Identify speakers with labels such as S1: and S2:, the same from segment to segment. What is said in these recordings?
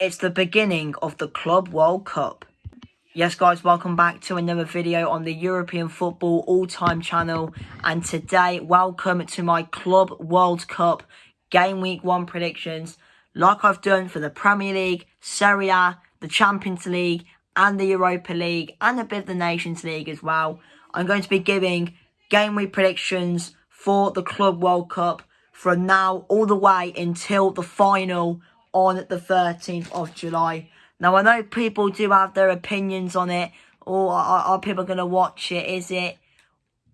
S1: It's the beginning of the Club World Cup. Yes guys, welcome back to another video on the European Football All-Time channel. And today, welcome to my Club World Cup Game Week 1 predictions. Like I've done for the Premier League, Serie A, the Champions League and the Europa League and a bit of the Nations League as well. I'm going to be giving Game Week predictions for the Club World Cup from now all the way until the final on the 13th of July. Now, I know people do have their opinions on it, or are people going to watch it? Is it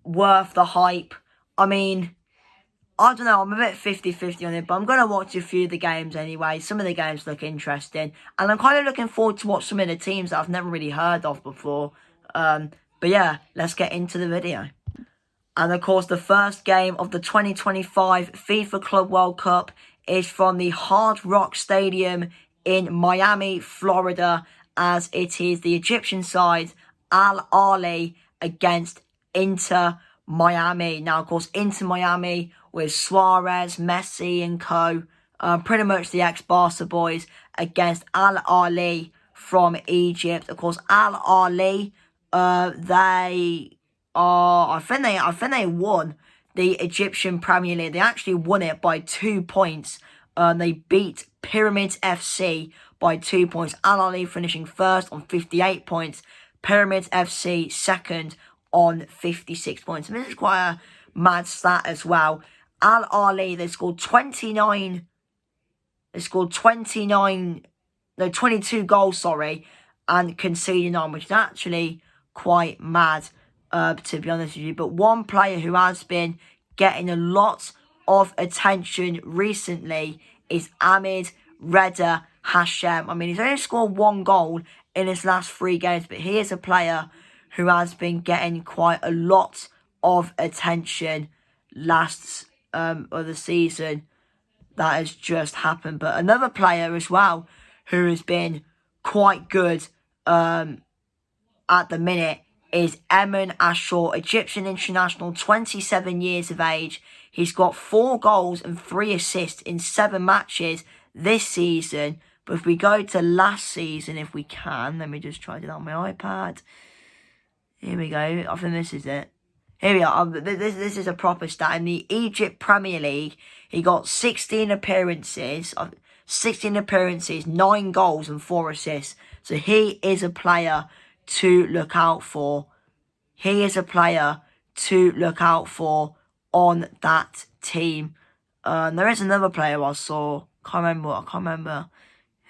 S1: worth the hype? I mean, I don't know, I'm a bit 50-50 on it, but I'm going to watch a few of the games anyway. Some of the games look interesting, and I'm kind of looking forward to watch some of the teams that I've never really heard of before. But yeah, let's get into the video. And of course, the first game of the 2025 FIFA Club World Cup is from the Hard Rock Stadium in Miami, Florida, as it is the Egyptian side, Al Ahly, against Inter Miami. Now, of course, Inter Miami with Suarez, Messi and co. Pretty much the ex-Barca boys against Al Ahly from Egypt. Of course, Al Ahly, they are, I think they won the Egyptian Premier League. They actually won it by 2 points. They beat Pyramids FC by 2 points. Al Ahly finishing first on 58 points. Pyramids FC second on 56 points. And this is quite a mad stat as well. Al Ahly, they scored 22 goals, and conceded 9, which is actually quite mad, to be honest with you. But one player who has been getting a lot of attention recently is Ahmed Reda Hashem. I mean, he's only scored 1 goal in his last 3 games, but he is a player who has been getting quite a lot of attention last of the season that has just happened. But another player as well who has been quite good at the minute is Emin Ashur, Egyptian international, 27 years of age. He's got 4 goals and 3 assists in 7 matches this season. But if we go to last season, if we can, let me just try to do that on my iPad. Here we go. I think this is it. Here we are. This is a proper stat. In the Egypt Premier League, he got 16 appearances, 9 goals and 4 assists. So he is a player to look out for. He is a player to look out for on that team. There is another player I saw. I can't remember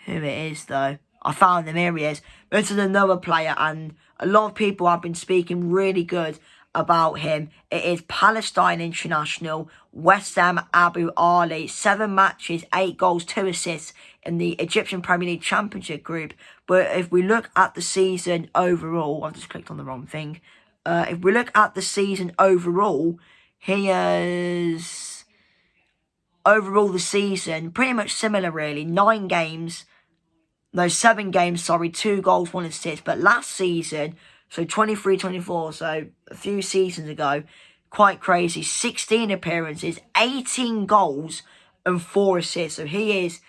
S1: who it is though. I found him. Here he is. This is another player, and a lot of people have been speaking really good about him. It is Palestine international, West Ham Abu Ali. 7 matches, 8 goals, 2 assists in the Egyptian Premier League Championship group. But if we look at the season overall, I've just clicked on the wrong thing. If we look at the season overall, he is overall the season pretty much similar really. 7 games, 2 goals, 1 assist. But last season, so 23-24, so a few seasons ago, quite crazy. 16 appearances, 18 goals and 4 assists. So he is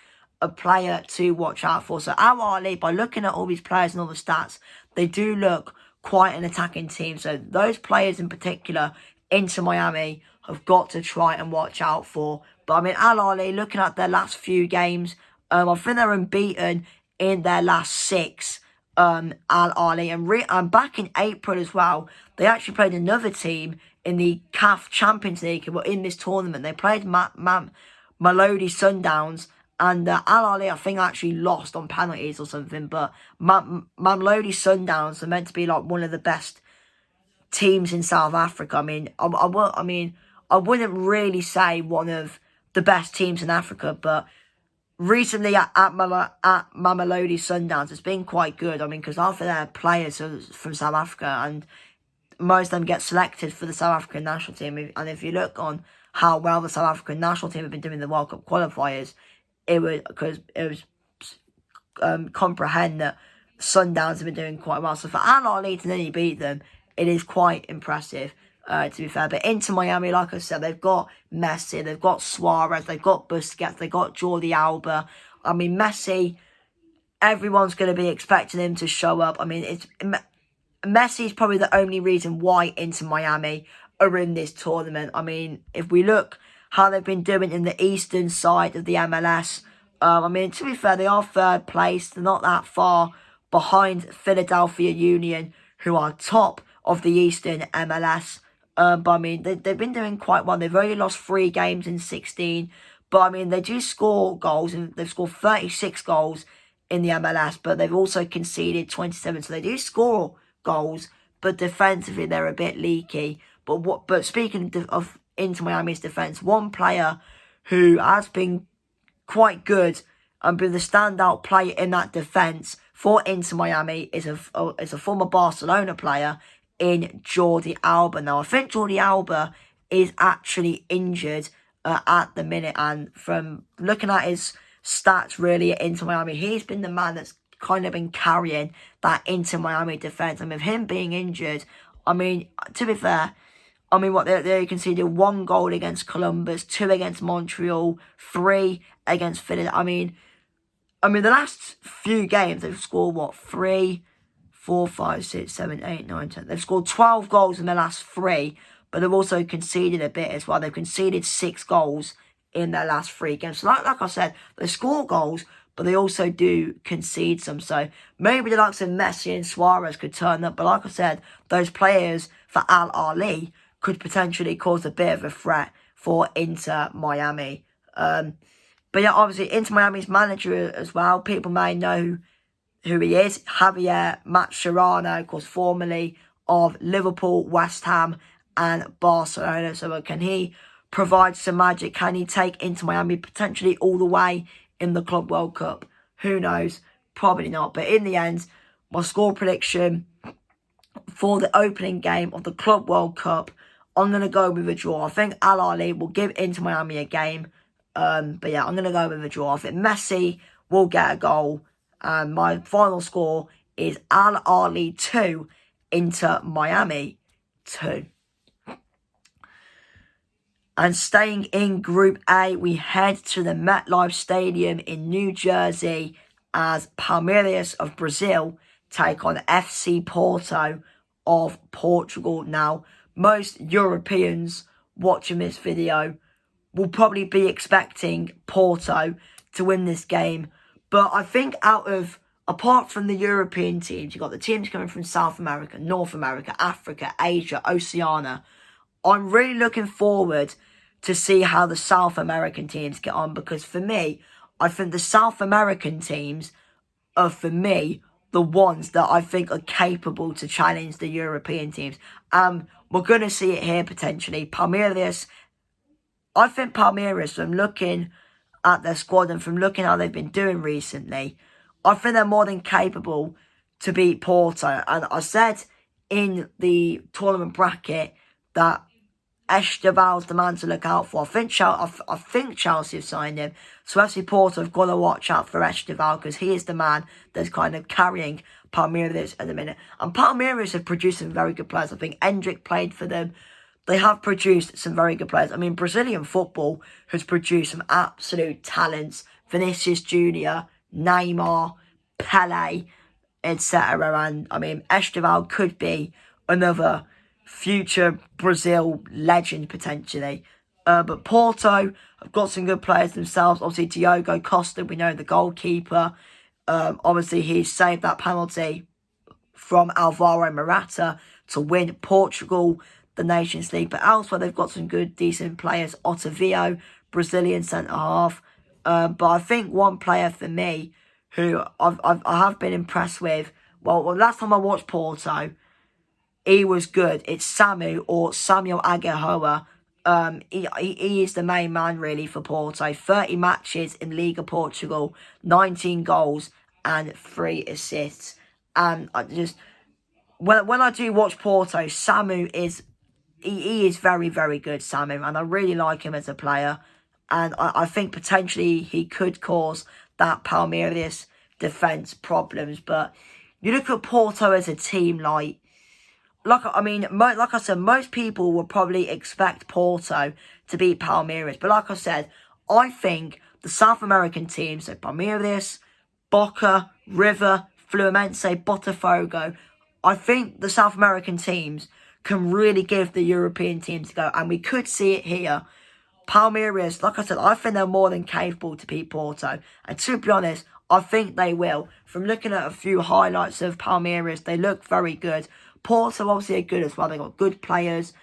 S1: a player to watch out for. So Al Ahly, by looking at all these players and all the stats, they do look quite an attacking team. So those players in particular, Inter Miami, have got to try and watch out for. But I mean, Al Ahly, looking at their last few games, I think they're unbeaten in their last 6. Al Ahly, and back in April as well, they actually played another team in the CAF Champions League. Were in this tournament. They played Mamelodi Sundowns, and Al Ahly, I think, actually lost on penalties or something. But Mamelodi Sundowns are meant to be like one of the best teams in South Africa. I mean, I wouldn't really say one of the best teams in Africa, but recently at Mamelodi Sundowns, it's been quite good. I mean, because half of their players are from South Africa, and most of them get selected for the South African national team. And if you look on how well the South African national team have been doing in the World Cup qualifiers, it was comprehend that Sundowns have been doing quite well. So for Al Ahly to nearly beat them, it is quite impressive, to be fair. But Inter Miami, like I said, they've got Messi, they've got Suarez, they've got Busquets, they've got Jordi Alba. I mean, Messi everyone's going to be expecting him to show up. I mean, Messi's probably the only reason why Inter Miami are in this tournament. I mean, if we look how they've been doing in the eastern side of the MLS, I mean, to be fair, they are third place. They're not that far behind Philadelphia Union, who are top of the eastern MLS. But I mean, they've been doing quite well. They've only lost 3 games in 16. But I mean, they do score goals, and they've scored 36 goals in the MLS. But they've also conceded 27. So they do score goals, but defensively they're a bit leaky. But speaking of Inter Miami's defense, one player who has been quite good and been the standout player in that defense for Inter Miami is a former Barcelona player in Jordi Alba. Now, I think Jordi Alba is actually injured at the minute, and from looking at his stats really at Inter Miami, he's been the man that's kind of been carrying that Inter Miami defense. And with him being injured, I mean, to be fair, I mean, what they conceded 1 goal against Columbus, 2 against Montreal, 3 against Philadelphia. I mean, the last few games they've scored what, 3, 4, 5, 6, 7, 8, 9, 10. They've scored 12 goals in the last 3, but they've also conceded a bit as well. They've conceded 6 goals in their last 3 games. So like I said, they score goals, but they also do concede some. So maybe the likes of Messi and Suarez could turn up. But like I said, those players for Al Ahly could potentially cause a bit of a threat for Inter Miami. But yeah, obviously Inter Miami's manager as well, people may know who he is, Javier Mascherano, of course, formerly of Liverpool, West Ham and Barcelona. So can he provide some magic? Can he take Inter Miami potentially all the way in the Club World Cup? Who knows? Probably not. But in the end, my score prediction for the opening game of the Club World Cup, I'm going to go with a draw. I think Al Ahly will give Inter Miami a game. But yeah, I'm going to go with a draw. I think Messi will get a goal. And my final score is Al Ahly 2, Inter Miami 2. And staying in Group A, we head to the MetLife Stadium in New Jersey as Palmeiras of Brazil take on FC Porto of Portugal. Now, most Europeans watching this video will probably be expecting Porto to win this game. But I think apart from the European teams, you've got the teams coming from South America, North America, Africa, Asia, Oceania. I'm really looking forward to see how the South American teams get on, because for me, I think the South American teams are, for me, the ones that I think are capable to challenge the European teams. We're going to see it here potentially. Palmeiras, I think Palmeiras, from looking at their squad and from looking how they've been doing recently, I think they're more than capable to beat Porto. And I said in the tournament bracket that Esteval's the man to look out for. I think Chelsea have signed him. So FC Porto have got to watch out for Esteval, because he is the man that's kind of carrying Palmeiras at the minute. And Palmeiras have produced some very good players. I think Endrick played for them. They have produced some very good players. I mean, Brazilian football has produced some absolute talents. Vinicius Jr., Neymar, Pelé, etc. And I mean, Esteval could be another future Brazil legend potentially. But Porto have got some good players themselves. Obviously, Diogo Costa, we know, the goalkeeper. Obviously, he saved that penalty from Alvaro Morata to win Portugal the Nations League. But elsewhere, they've got some good, decent players. Otavio, Brazilian centre-half. But I think one player for me who I have been impressed with, well, last time I watched Porto, he was good. It's Samuel Aguiar. He is the main man really for Porto. 30 matches in Liga Portugal, 19 goals and 3 assists. And I just, when I do watch Porto, Samu is very, very good, Samu, and I really like him as a player. And I think potentially he could cause that Palmeiras defence problems. But you look at Porto as a team, like I said, most people would probably expect Porto to beat Palmeiras. But like I said, I think the South American teams, so Palmeiras, Boca, River, Fluminense, Botafogo. I think the South American teams can really give the European teams a go, and we could see it here. Palmeiras, like I said, I think they're more than capable to beat Porto. And to be honest, I think they will. From looking at a few highlights of Palmeiras, they look very good. Porto obviously are good as well. They've got good players.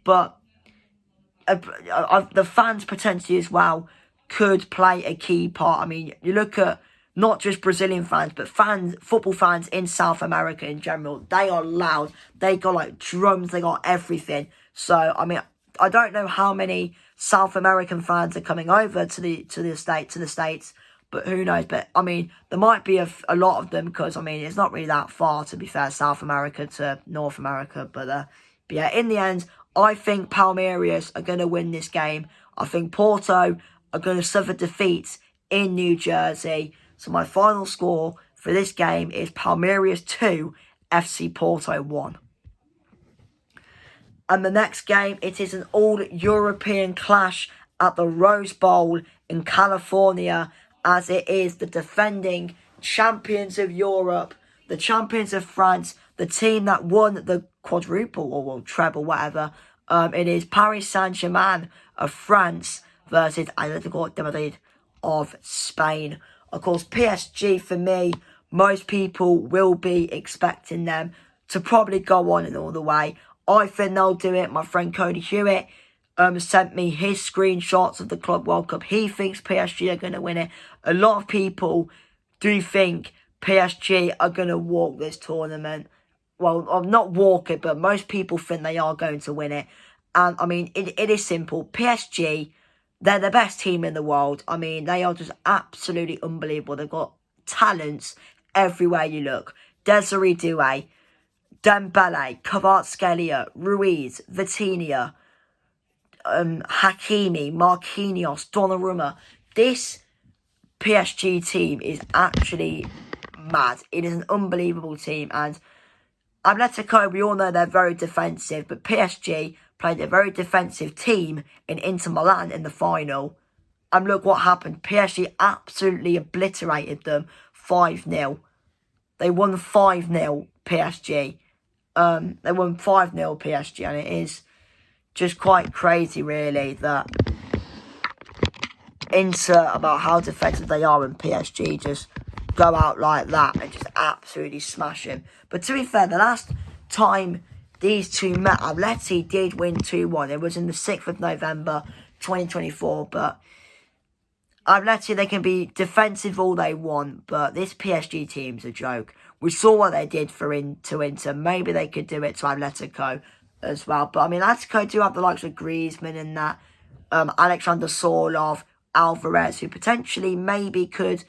S1: But the fans potentially as well could play a key part. I mean, you look at not just Brazilian fans, but football fans in South America in general. They are loud. They got like drums. They got everything. So, I mean, I don't know how many South American fans are coming over to the States, but who knows? But I mean, there might be a lot of them because I mean, it's not really that far to be fair, South America to North America. But yeah, in the end, I think Palmeiras are going to win this game. I think Porto are going to suffer defeats in New Jersey. So my final score for this game is Palmeiras 2, FC Porto 1. And the next game, it is an all-European clash at the Rose Bowl in California, as it is the defending champions of Europe, the champions of France, the team that won the quadruple or treble, whatever. It is Paris Saint-Germain of France versus Atletico de Madrid of Spain. Of course, PSG, for me, most people will be expecting them to probably go on and all the way. I think they'll do it. My friend Cody Hewitt sent me his screenshots of the Club World Cup. He thinks PSG are going to win it. A lot of people do think PSG are going to walk this tournament. Well, not walk it, but most people think they are going to win it. And, I mean, it is simple. PSG, they're the best team in the world. I mean, they are just absolutely unbelievable. They've got talents everywhere you look. Desiree Doué, Dembele, Kvaratskhelia, Ruiz, Vitinha, Hakimi, Marquinhos, Donnarumma. This PSG team is actually mad. It is an unbelievable team. And Atletico, we all know they're very defensive, but PSG played a very defensive team in Inter Milan in the final. And look what happened. PSG absolutely obliterated them 5-0. They won 5-0 PSG. They won 5-0 PSG, and it is just quite crazy, really, that Inter, about how defensive they are, and PSG just go out like that and just absolutely smash him. But to be fair, the last time these two met, Atleti did win 2-1. It was in the 6th of November, 2024. But Atleti, they can be defensive all they want, but this PSG team's a joke. We saw what they did to Inter. Maybe they could do it to Atletico as well. But I mean, Atletico do have the likes of Griezmann and that, Alexander Sorlov, Alvarez, who potentially maybe could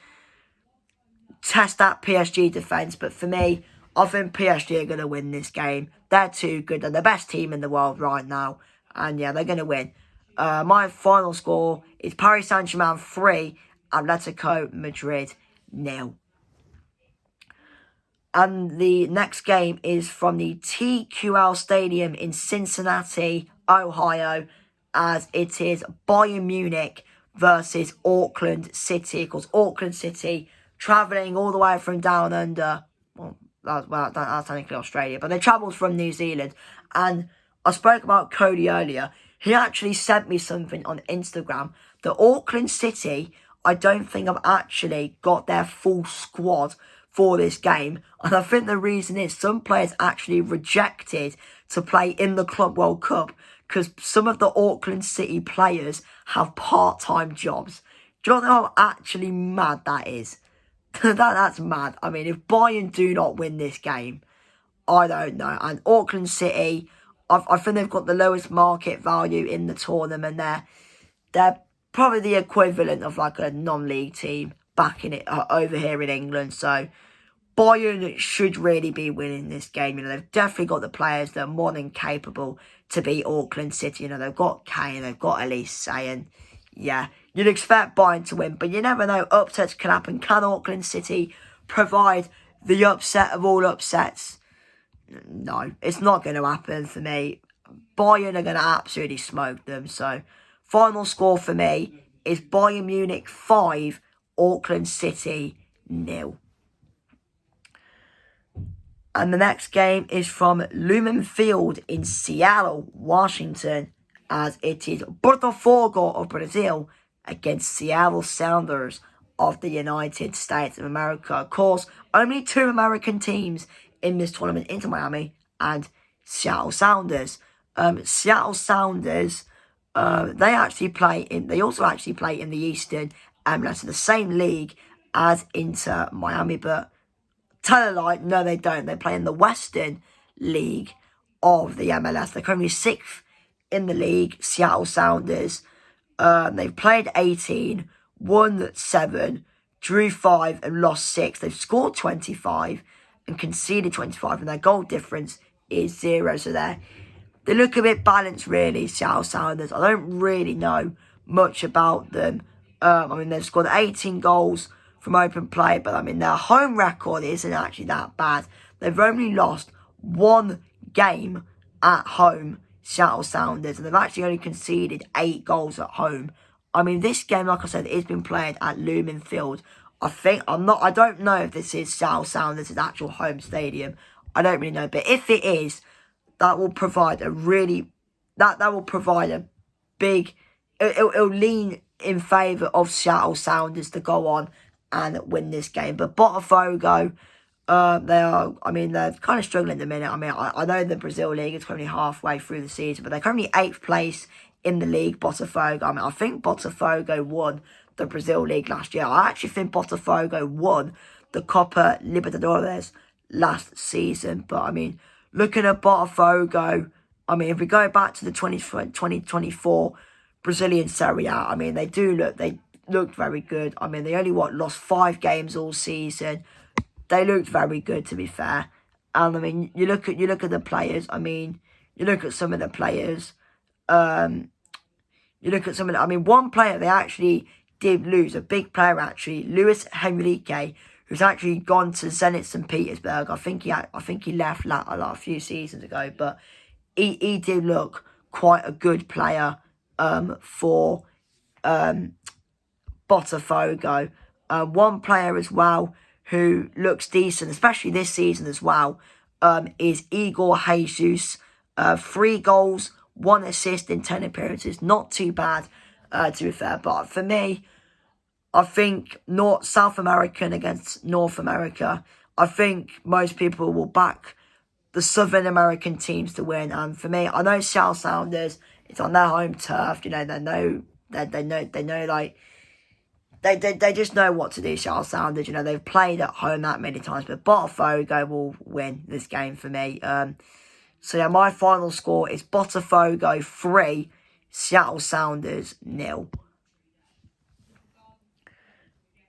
S1: test that PSG defence. But for me, I think PSG are going to win this game. They're too good. They're the best team in the world right now. And yeah, they're going to win. My final score is Paris Saint-Germain 3, Atletico Madrid 0. And the next game is from the TQL Stadium in Cincinnati, Ohio, as it is Bayern Munich versus Auckland City. Of course, Auckland City travelling all the way from down under, that's technically Australia, but they travelled from New Zealand. And I spoke about Cody earlier. He actually sent me something on Instagram. The Auckland City, I don't think I've actually got their full squad for this game. And I think the reason is some players actually rejected to play in the Club World Cup because some of the Auckland City players have part-time jobs. Do you know how actually mad that is? That's mad. I mean, if Bayern do not win this game, I don't know. And Auckland City, I think they've got the lowest market value in the tournament. They're probably the equivalent of like a non-league team back in it over here in England. So Bayern should really be winning this game. You know, they've definitely got the players that are more than capable to beat Auckland City. You know, they've got Kane, they've got Elise, and yeah, you'd expect Bayern to win, but you never know. Upsets can happen. Can Auckland City provide the upset of all upsets? No, it's not going to happen for me. Bayern are going to absolutely smoke them. So, final score for me is Bayern Munich 5, Auckland City 0. And the next game is from Lumen Field in Seattle, Washington, as it is Botafogo of Brazil against Seattle Sounders of the United States of America. Of course, only 2 American teams in this tournament, Inter Miami and Seattle Sounders. Seattle Sounders, they also actually play in the Eastern MLS, in the same league as Inter Miami, but tell a lie, no they don't. They play in the Western League of the MLS. They're currently 6th in the league, Seattle Sounders. They've played 18, won 7, drew 5 and lost 6. They've scored 25 and conceded 25, and their goal difference is 0. So they look a bit balanced, really, Seattle Sounders. I don't really know much about them. I mean, they've scored 18 goals from open play, but I mean, their home record isn't actually that bad. They've only lost 1 game at home, Seattle Sounders, and they've actually only conceded 8 goals at home. I mean, this game, like I said, is been played at Lumen Field. I don't know if this is Seattle Sounders' actual home stadium. I don't really know, but if it is, that will provide a really, that will provide a big, it'll lean in favour of Seattle Sounders to go on and win this game. But Botafogo, they're kind of struggling at the minute. I mean, I know the Brazil League is currently halfway through the season, but they're currently 8th place in the league, Botafogo. I mean, I think Botafogo won the Brazil League last year. I actually think Botafogo won the Copa Libertadores last season. But, I mean, looking at Botafogo, I mean, if we go back to the 2024 Brazilian Serie A, I mean, they looked very good. I mean, they only, lost 5 games all season. They looked very good, to be fair. And, I mean, you look at the players. I mean, you look at some of the players. I mean, one player they actually did lose, a big player actually, Luis Henrique, who's actually gone to Zenit St. Petersburg. I think he left a few seasons ago, but he did look quite a good player for Botafogo. One player as well who looks decent, especially this season as well, is Igor Jesus. 3 goals, 1 assist in 10 appearances. Not too bad, to be fair. But for me, I think South American against North America, I think most people will back the Southern American teams to win. And for me, I know Seattle Sounders, it's on their home turf. You know, they just know what to do, Seattle Sounders. You know, they've played at home that many times. But Botafogo will win this game for me. So yeah, my final score is Botafogo 3, Seattle Sounders 0.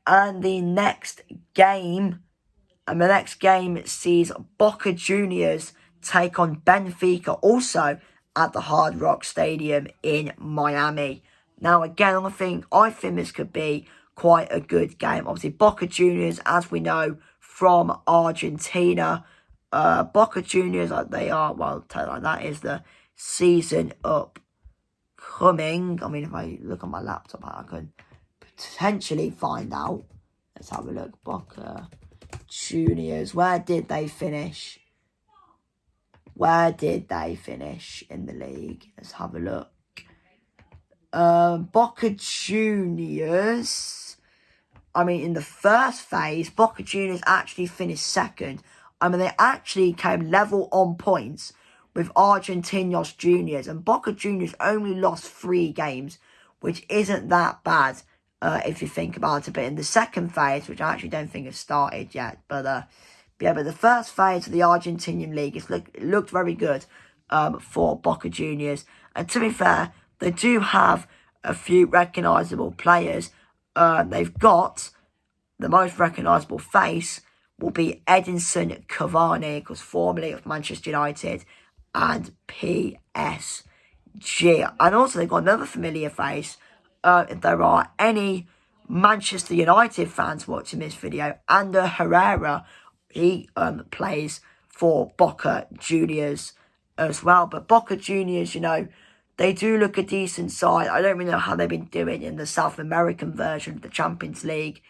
S1: And the next game sees Boca Juniors take on Benfica, also at the Hard Rock Stadium in Miami. Now, again, I think this could be quite a good game. Obviously, Boca Juniors, as we know, from Argentina. Boca Juniors, they are, that is the season upcoming. I mean, if I look on my laptop, I can potentially find out. Let's have a look. Boca Juniors, where did they finish? Where did they finish in the league? Let's have a look. Boca Juniors, I mean, in the first phase, Boca Juniors actually finished 2nd. I mean, they actually came level on points with Argentinos Juniors. And Boca Juniors only lost 3 games, which isn't that bad if you think about it. But in the second phase, which I actually don't think has started yet, but the first phase of the Argentinian League, it looked very good for Boca Juniors. And to be fair, they do have a few recognisable players. They've got the most recognisable face will be Edinson Cavani, because formerly of Manchester United and PSG. And also they've got another familiar face. If there are any Manchester United fans watching this video, Ander Herrera, he plays for Boca Juniors as well. But Boca Juniors, you know, they do look a decent side. I don't really know how they've been doing in the South American version of the Champions League,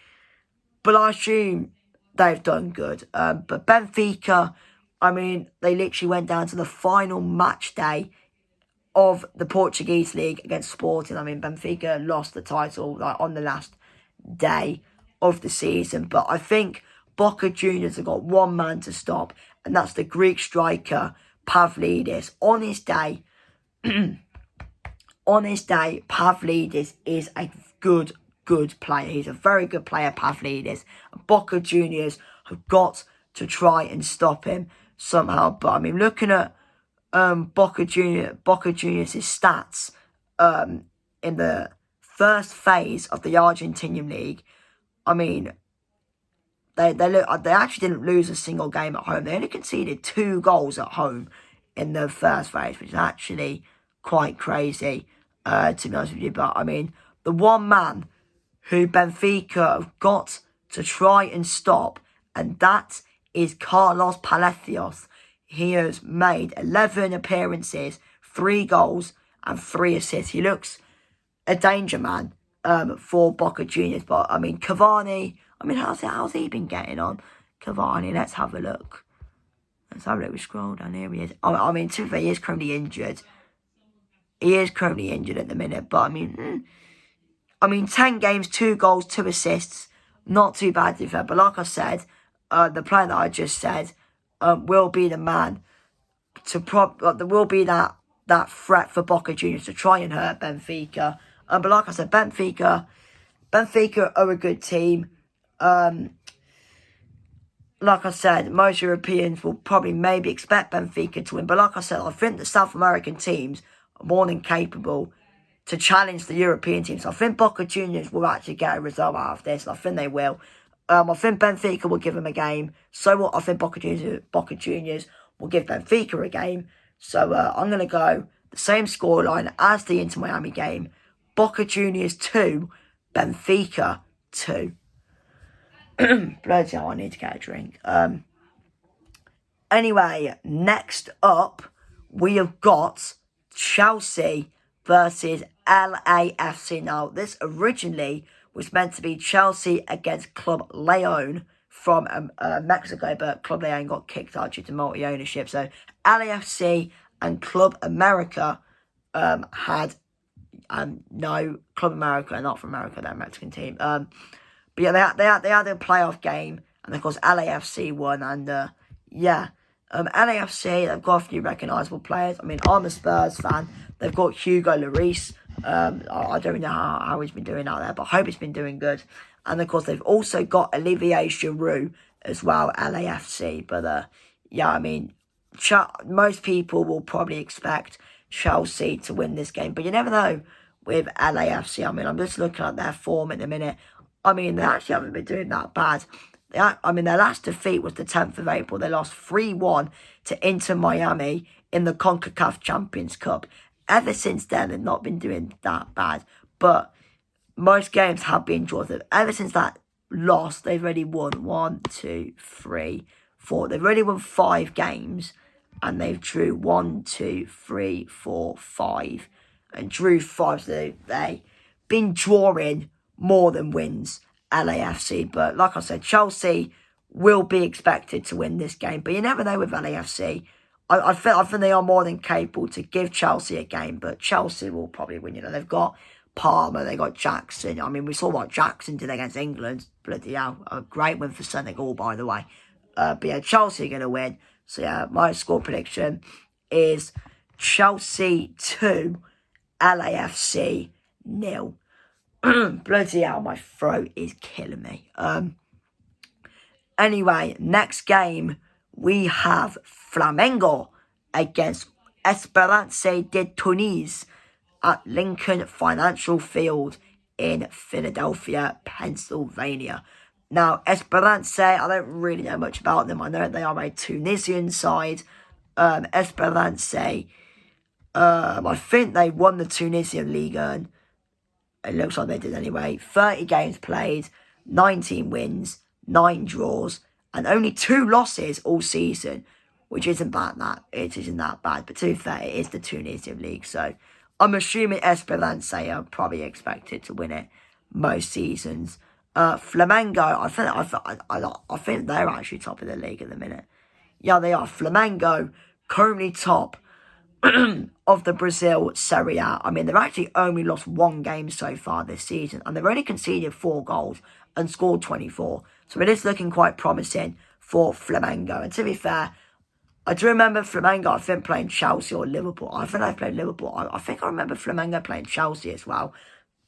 S1: but I assume they've done good. But Benfica, I mean, they literally went down to the final match day of the Portuguese league against Sporting. I mean, Benfica lost the title like on the last day of the season, but I think Boca Juniors have got one man to stop, and that's the Greek striker Pavlidis. On his day, Pavlidis is a good player. He's a very good player, Pavlidis. Boca Juniors have got to try and stop him somehow. But I mean, looking at Boca Juniors' stats in the first phase of the Argentinian league, I mean, they actually didn't lose a single game at home. They only conceded 2 goals at home in the first phase, which is actually quite crazy, to be honest with you. But I mean, the one man who Benfica have got to try and stop, and that is Carlos Palacios. He has made 11 appearances, 3 goals and 3 assists. He looks a danger man for Boca Juniors. But I mean, Cavani, I mean, how's he been getting on? Cavani, let's have a look. We scroll down, here he is. I mean, to be fair, he is currently injured. He is currently injured at the minute, but I mean, 10 games, 2 goals, 2 assists. Not too bad, to be fair. But like I said, the player that I just said will be the man to there will be that threat for Boca Juniors to try and hurt Benfica. But like I said, Benfica are a good team. Like I said, most Europeans will probably maybe expect Benfica to win. But like I said, I think the South American teams are more than capable to challenge the European teams. So I think Boca Juniors will actually get a result out of this. I think they will. I think Benfica will give them a game. So what? I think Boca Juniors will give Benfica a game. So I'm going to go the same scoreline as the Inter Miami game. Boca Juniors 2, Benfica 2. Bloody hell, I need to get a drink. Anyway, next up, we have got Chelsea versus LAFC. Now, this originally was meant to be Chelsea against Club Leon from Mexico, but Club Leon got kicked out due to multi-ownership. So, LAFC and Club America had... no, Club America are not from America, they're a Mexican team. But yeah, they had a playoff game, and of course LAFC won, and LAFC, they've got a few recognisable players. I mean, I'm a Spurs fan. They've got Hugo Lloris. I don't know how he's been doing out there, but I hope he's been doing good. And of course, they've also got Olivier Giroud as well, LAFC. But yeah, I mean, most people will probably expect Chelsea to win this game, but you never know with LAFC. I mean, I'm just looking at their form at the minute. I mean, they actually haven't been doing that bad. Their last defeat was the 10th of April. They lost 3-1 to Inter Miami in the CONCACAF Champions Cup. Ever since then, they've not been doing that bad. But most games have been draws. Ever since that loss, they've already won 1, 2, 3, 4. They've already won 5 games. And they've drew 1, 2, 3, 4, 5. And drew 5. So they've been drawing more than wins, LAFC. But like I said, Chelsea will be expected to win this game. But you never know with LAFC. I think they are more than capable to give Chelsea a game. But Chelsea will probably win. You know, they've got Palmer, they've got Jackson. I mean, we saw what Jackson did against England. Bloody hell. A great win for Senegal, by the way. But yeah, Chelsea are going to win. So yeah, my score prediction is Chelsea 2, LAFC 0. Bloody hell, my throat is killing me. Anyway, next game, we have Flamengo against Esperance de Tunis at Lincoln Financial Field in Philadelphia, Pennsylvania. Now, Esperance, I don't really know much about them. I know they are a Tunisian side. Esperance, I think they won the Tunisian League. It looks like they did anyway. 30 games played, 19 wins, 9 draws, and only 2 losses all season, which isn't bad. It isn't that bad. But to be fair, it is the Tunisian League, so I'm assuming Esperance are probably expected to win it most seasons. Flamengo, I think they're actually top of the league at the minute. Yeah, they are. Flamengo, currently top of the Brazil Serie A. I mean, they've actually only lost one game so far this season, and they've only conceded 4 goals and scored 24. So it is looking quite promising for Flamengo. And to be fair, I do remember Flamengo, I think, playing Chelsea or Liverpool. I think they've played Liverpool. I think I remember Flamengo playing Chelsea as well.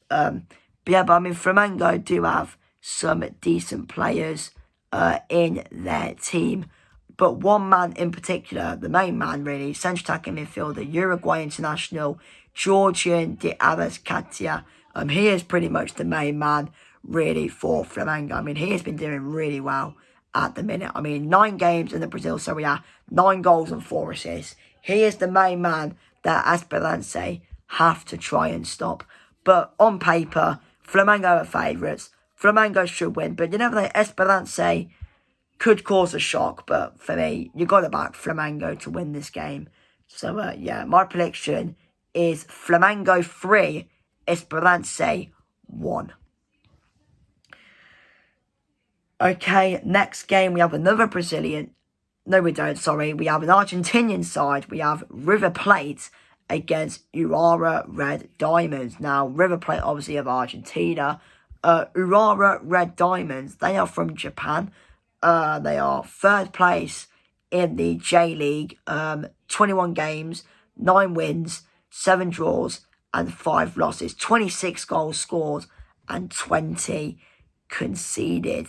S1: But yeah, but I mean, Flamengo do have some decent players in their team. But one man in particular, the main man really, central attacking midfielder, Uruguay international, Georgian de Arrascatia. He is pretty much the main man really for Flamengo. I mean, he has been doing really well at the minute. I mean, 9 games in the Brazil Serie A, 9 goals and 4 assists. He is the main man that Esperance have to try and stop. But on paper, Flamengo are favourites. Flamengo should win. But you never know, Esperance could cause a shock. But for me, you got to back Flamengo to win this game. So, yeah, my prediction is Flamengo 3, Esperance 1. Okay, next game, we have another Brazilian. No, we don't, sorry. We have an Argentinian side. We have River Plate against Urawa Red Diamonds. Now, River Plate, obviously, of Argentina. Urawa Red Diamonds, they are from Japan. They are 3rd place in the J-League. 21 games, 9 wins, 7 draws, and 5 losses. 26 goals scored and 20 conceded.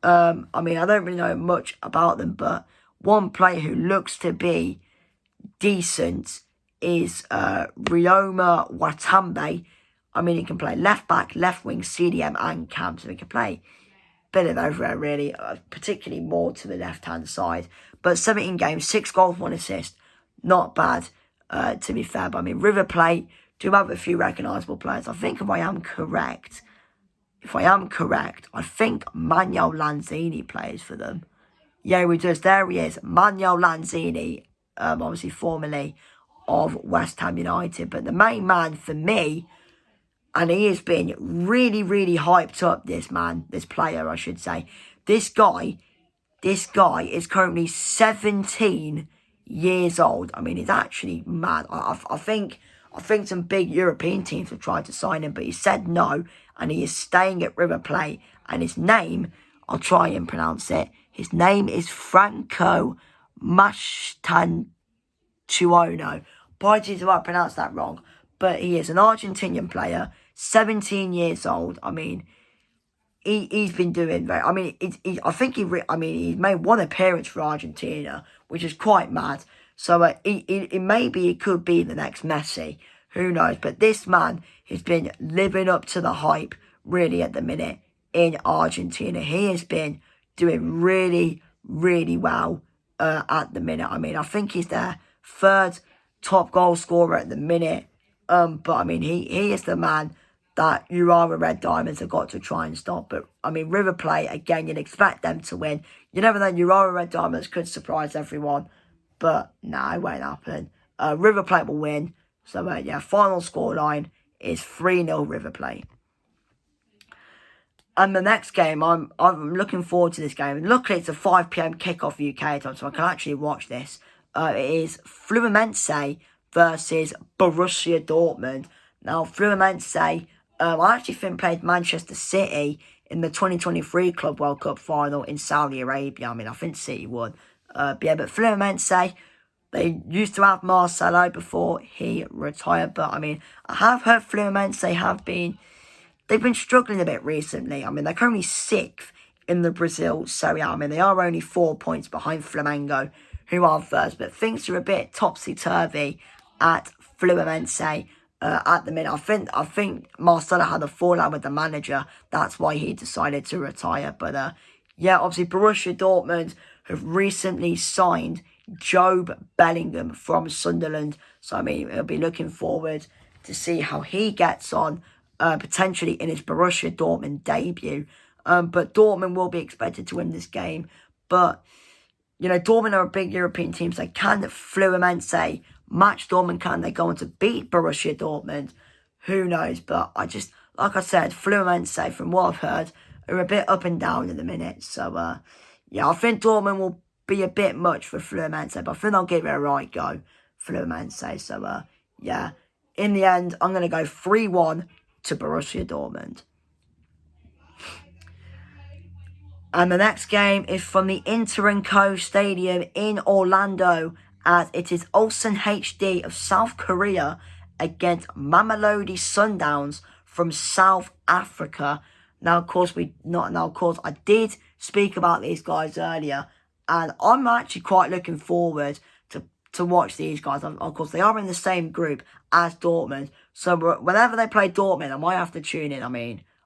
S1: I mean, I don't really know much about them, but one player who looks to be decent is Ryoma Watanabe. I mean, he can play left back, left wing, CDM and cam, so he can play a bit of everywhere really, particularly more to the left-hand side. But 17 games, 6 goals, 1 assist. Not bad, to be fair. But I mean, River Plate do have a few recognisable players. I think if I am correct, I think Manuel Lanzini plays for them. Yeah, he does. There he is. Manuel Lanzini, obviously formerly of West Ham United. But the main man for me, and he has been really, really hyped up, this player, I should say. This guy is currently 17 years old. I mean, he's actually mad. I think some big European teams have tried to sign him, but he said no, and he is staying at River Plate. And his name, I'll try and pronounce it. His name is Franco Mastantuono. Apologies if I pronounced that wrong, but he is an Argentinian player, 17 years old. I mean, he's been doing very. I mean, he's made 1 appearance for Argentina, which is quite mad. So maybe it could be the next Messi. Who knows? But this man has been living up to the hype really at the minute in Argentina. He has been doing really, really well at the minute. I mean, I think he's their 3rd top goal scorer at the minute. But I mean, he is the man that Urawa Red Diamonds have got to try and stop. But I mean, River Plate, again, you'd expect them to win. You never know, Urawa Red Diamonds could surprise everyone. But no, it won't happen. River Plate will win. So yeah, final scoreline is 3-0 River Plate. And the next game, I'm looking forward to this game. And luckily, it's a 5 PM kickoff UK time, so I can actually watch this. It is Fluminense versus Borussia Dortmund. Now, Fluminense, I actually think played Manchester City in the 2023 Club World Cup final in Saudi Arabia. I mean, I think City won. But Fluminense, they used to have Marcelo before he retired. But I mean, I have heard Fluminense they've been struggling a bit recently. I mean, they're currently 6th in the Brazil Serie A. I mean, they are only 4 points behind Flamengo, who are 1st. But things are a bit topsy-turvy at Fluminense at the minute. I think Marcelo had a fallout with the manager. That's why he decided to retire. But yeah, obviously Borussia Dortmund have recently signed Job Bellingham from Sunderland. So, I mean, we'll be looking forward to see how he gets on, potentially in his Borussia Dortmund debut. But Dortmund will be expected to win this game. But, you know, Dortmund are a big European team, so can Fluminense match Dortmund? Can they go on to beat Borussia Dortmund? Who knows? But like I said, Fluminense, from what I've heard, are a bit up and down in the minute. So, yeah, I think Dortmund will be a bit much for Fluminense, but I think I'll give it a right go, Fluminense. So, yeah, in the end, I'm going to go 3-1 to Borussia Dortmund. And the next game is from the Inter & Co Stadium in Orlando, as it is Ulsan HD of South Korea against Mamelodi Sundowns from South Africa. Now, of course, I did speak about these guys earlier, and I'm actually quite looking forward to watch these guys. Of course, they are in the same group as Dortmund, so whenever they play Dortmund, I might have to tune in. I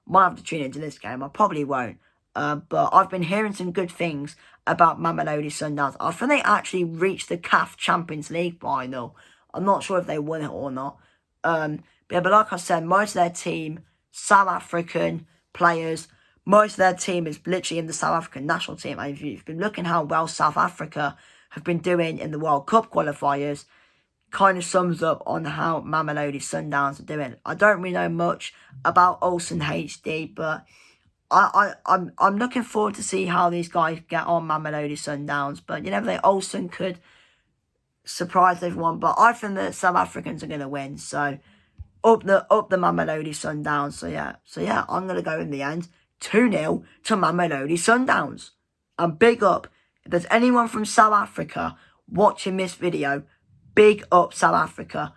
S1: might have to tune into this game. I probably won't. But I've been hearing some good things about Mamelodi Sundowns. I think they actually reached the CAF Champions League final. I'm not sure if they won it or not. But like I said, most of their team, South African players, most of their team is literally in the South African national team. And if you've been looking how well South Africa have been doing in the World Cup qualifiers, kind of sums up on how Mamelodi Sundowns are doing. I don't really know much about Ulsan HD, but I'm looking forward to see how these guys get on Mamelodi Sundowns. But you never know, Ulsan could surprise everyone. But I think that South Africans are going to win. So up the Mamelodi Sundowns. So yeah, I'm going to go in the end 2-0 to Mamelodi Sundowns. And big up, if there's anyone from South Africa watching this video, big up South Africa.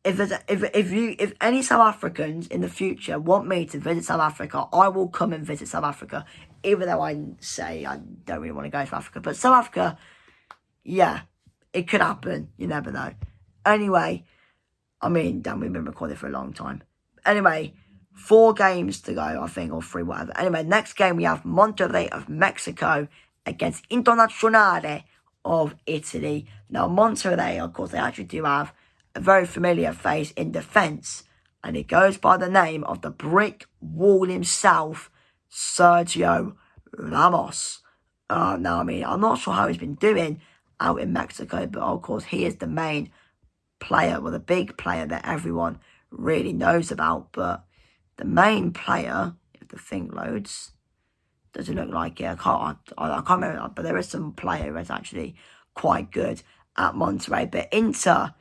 S1: If any South Africans in the future want me to visit South Africa, I will come and visit South Africa. Even though I say I don't really want to go to Africa. But South Africa, yeah, it could happen. You never know. Anyway, damn, we've been recording for a long time. Anyway, 4 games to go, I think, or 3, whatever. Anyway, next game we have Monterrey of Mexico against Internazionale of Italy. Now, Monterrey, of course, they actually do have a very familiar face in defence, and it goes by the name of the brick wall himself, Sergio Ramos. Now, I'm not sure how he's been doing out in Mexico, but of course, he is the main player, well, the big player that everyone really knows about. But the main player, if the thing loads, doesn't look like it. I can't remember, but there is some player that's actually quite good at Monterrey. But Inter,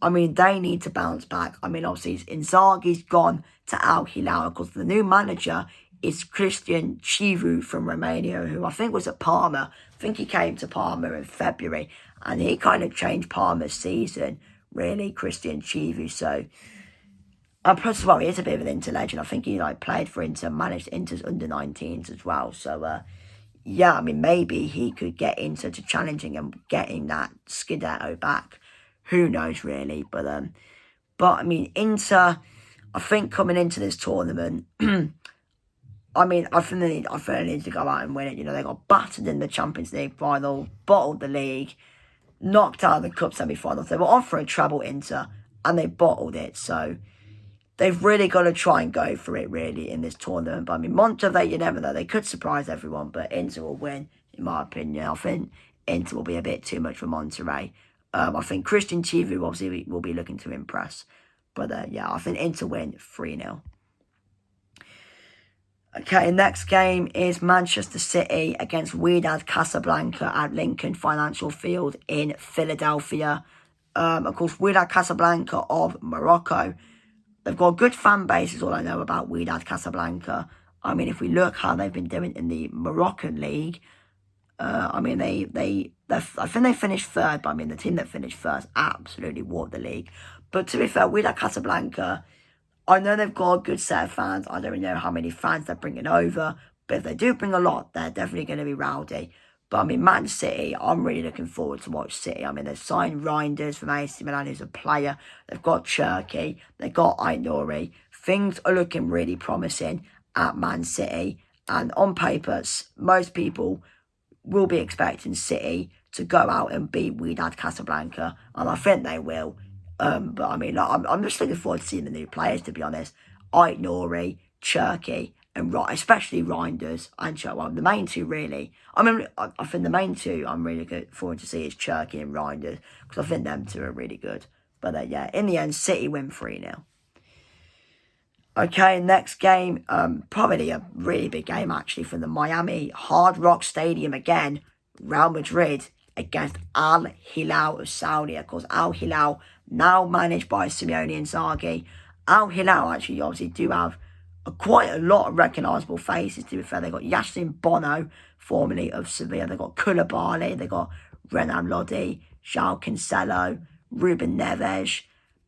S1: they need to bounce back. Obviously, Inzaghi's gone to Al Hilal because the new manager is Christian Chivu from Romania, who I think was at Parma. I think he came to Parma in February, and he kind of changed Parma's season, really, Christian Chivu. So, plus, well, he is a bit of an Inter legend. I think he played for Inter, managed Inter's under-19s as well. So, yeah, maybe he could get Inter to challenging and getting that Scudetto back. Who knows, really? But Inter, I think coming into this tournament, I think they need to go out and win it. They got battered in the Champions League final, bottled the league, knocked out of the cup semi-finals. They were on for a treble, Inter, and they bottled it. So they've really got to try and go for it, really, in this tournament. But Monterrey, you never know. They could surprise everyone, but Inter will win, in my opinion. I think Inter will be a bit too much for Monterrey. I think Christian Chivu obviously will be looking to impress. But yeah, I think Inter win 3-0. Okay, next game is Manchester City against Wydad Casablanca at Lincoln Financial Field in Philadelphia. Of course, Wydad Casablanca of Morocco. They've got a good fan base, is all I know about Wydad Casablanca. If we look how they've been doing in the Moroccan league, I think they finished third, but the team that finished first absolutely walked the league. But to be fair, Wydad Casablanca, I know they've got a good set of fans. I don't really know how many fans they're bringing over, but if they do bring a lot, they're definitely going to be rowdy. But Man City, I'm really looking forward to watch City. They've signed Reinders from AC Milan, who's a player. They've got Cherki. They've got Aïnouri. Things are looking really promising at Man City. And on paper, most people will be expecting City to go out and beat Wydad Casablanca, and I think they will. But I'm just looking forward to seeing the new players, to be honest. Aïnouri, Cherki, and especially Reinders and Cherki. Well, the main two, really. I think the main two I'm really looking forward to see is Cherki and Reinders, because I think them two are really good. But yeah, in the end, City win 3-0. Okay, next game, probably a really big game, actually, from the Miami Hard Rock Stadium again. Real Madrid against Al Hilal of Saudi. Of course, Al Hilal, now managed by Simeone Inzaghi. Al Hilal actually obviously do have quite a lot of recognisable faces, to be fair. They've got Yassine Bono, formerly of Sevilla. They've got Koulibaly. They've got Renan Lodi, João Cancelo, Ruben Neves,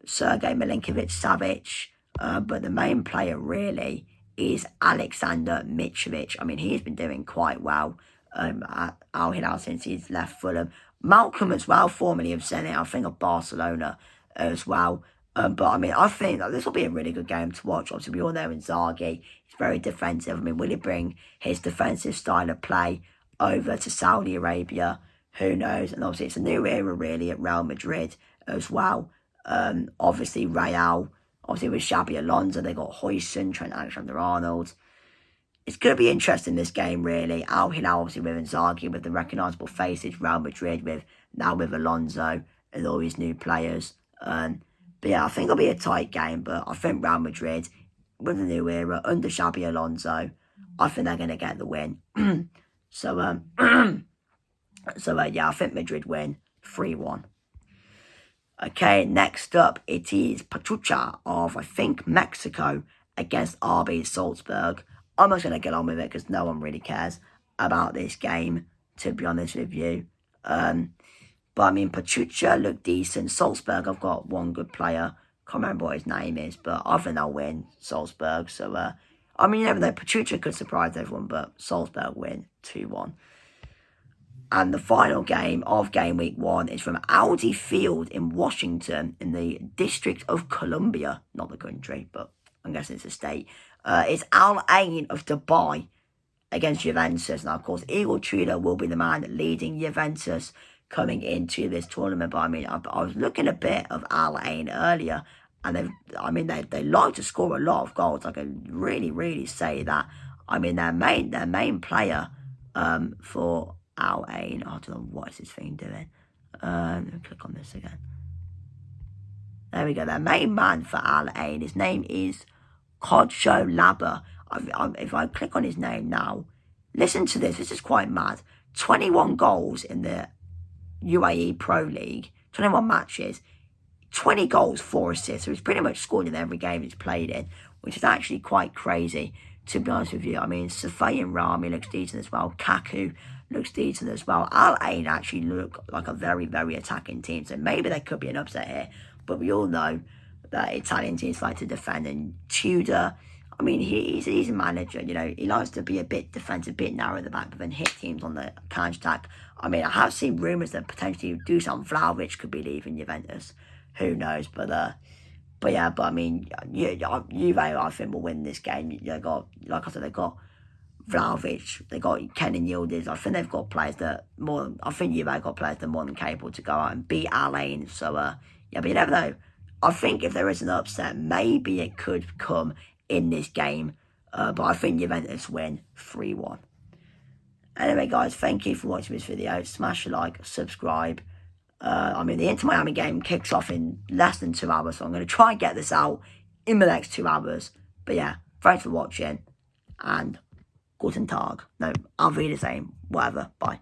S1: Sergei Milinkovic-Savic. But the main player really is Alexander Mitrovic. I mean, he's been doing quite well at Al Hilal since he's left Fulham. Malcolm as well, formerly of Zenit, I think of Barcelona as well. But I mean, I think that this will be a really good game to watch. Obviously, we all know Inzaghi, he's very defensive. I mean, will he bring his defensive style of play over to Saudi Arabia? Who knows? And obviously, it's a new era really at Real Madrid as well. Obviously, Real, obviously with Xabi Alonso, they got Huijsen, Trent Alexander-Arnold. It's going to be interesting, this game, really. Al Hilal, obviously, with Inzaghi, with the recognisable faces. Real Madrid, now with Alonso and all these new players. But yeah, I think it'll be a tight game. But I think Real Madrid, with the new era, under Xabi Alonso, I think they're going to get the win. So yeah, I think Madrid win 3-1. Okay, next up, it is Pachuca of, I think, Mexico against RB Salzburg. I'm just going to get on with it because no one really cares about this game, to be honest with you. But I mean, Pachuca look decent. Salzburg, I've got one good player. Can't remember what his name is, but I think they'll win, Salzburg. So, I mean, you never know. Pachuca could surprise everyone, but Salzburg win 2-1. And the final game of Game Week 1 is from Audi Field in Washington in the District of Columbia. Not the country, but I'm guessing it's a state. It's Al Ain of Dubai against Juventus. Now, of course, Igor Tudor will be the man leading Juventus coming into this tournament. But I mean, I was looking a bit of Al Ain earlier, and they like to score a lot of goals. I can really say that. I mean, their main player for Al Ain, I don't know what is this thing doing. Let me click on this again. There we go. Their main man for Al Ain, his name is Kodsho Laba. If I click on his name now, listen to this. This is quite mad. 21 goals in the UAE Pro League, 21 matches, 20 goals, 4 assists. So he's pretty much scored in every game he's played in, which is actually quite crazy, to be honest with you. I mean, Safayan Rami looks decent as well. Kaku looks decent as well. Al Ain actually look like a very attacking team. So maybe there could be an upset here. But we all know that Italian teams like to defend. And Tudor, I mean, he's a manager, you know. He likes to be a bit defensive, a bit narrow at the back, but then hit teams on the counter-attack. I mean, I have seen rumours that potentially Dusan Vlahovic could be leaving Juventus. Who knows? But I mean, Juve, I think, will win this game. Like I said, they've got Vlahovic, they got Kenan Yildiz. I think they've got players that I think Juve got players that are more than capable to go out and beat Al Ain. So yeah, but you never know. I think if there is an upset, maybe it could come in this game. But I think Juventus win 3-1. Anyway, guys, thank you for watching this video. Smash a like, subscribe. I mean, the Inter Miami game kicks off in less than 2 hours, so I'm going to try and get this out in the next 2 hours. But yeah, thanks for watching, and guten Tag. No, Auf Wiedersehen, whatever. Bye.